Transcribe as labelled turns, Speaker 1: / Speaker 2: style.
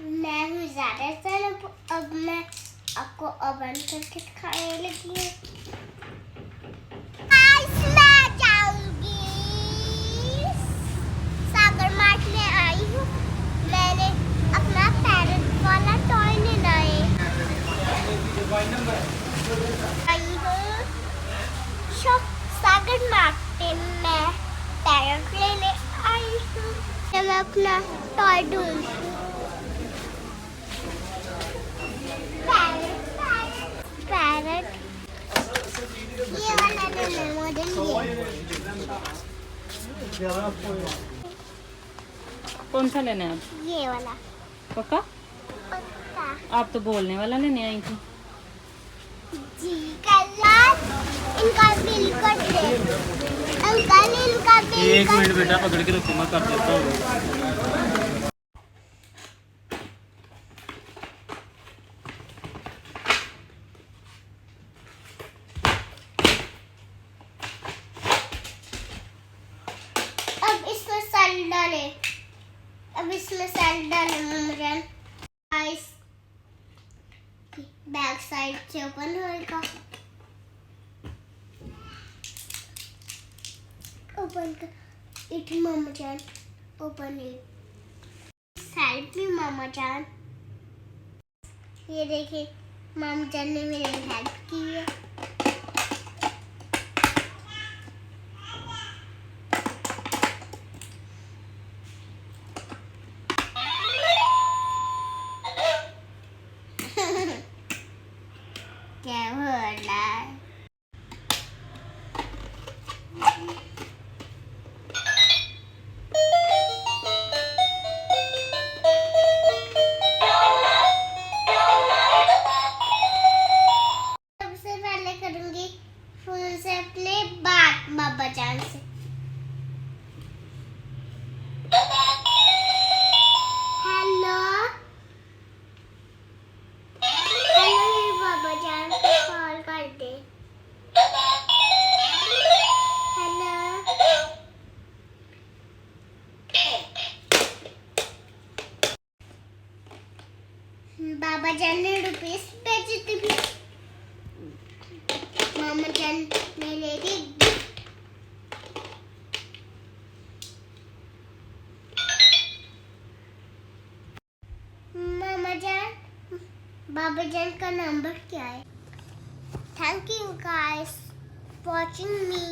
Speaker 1: मैं हूँ ज़्यादा अब मैं आपको ओवन करके दिखाने लगी हूँ। मैं जाऊंगी सागर मार्ट में आई हूँ। मैंने अपना पैरेट वाला टॉय लेना है। आई हूँ सागर मार्ट पे मैं पैरेट लेने आई हूँ। मैं अपना टॉय ढूंढती हूँ। पैरेट ये वाला लेना है मॉडल ये।
Speaker 2: कौन सा लेना है आप?
Speaker 1: ये वाला।
Speaker 2: पक्का?
Speaker 1: पक्का।
Speaker 2: आप तो बोलने वाला लेने आई थी।
Speaker 1: जी कलर इनका बिल कर दे। अंकल इनका बिल।
Speaker 2: एक मिनट बेटा पकड़ के रखो, मैं कर देता हूँ।
Speaker 1: अब इसमें सैल्ट डाले ममरन। गाइस बैक साइड से ओपन होएगा। ओपन कर इट मामा जान। ओपन इट साइड में मामा जान। ये देखिए मामा जान ने मेरी हेल्प की है। क्या हो रहा है? सबसे पहले करूंगी फोन से अपने बात बाबा जान से। हेलो बाबा जान को कॉल कर दे। हेलो बाबा जान ने रुपीस भेजी थी। मामा जान ने ले ली गिफ्ट। मामा जान बाबा जान का नंबर क्या है? Thank you guys watching me.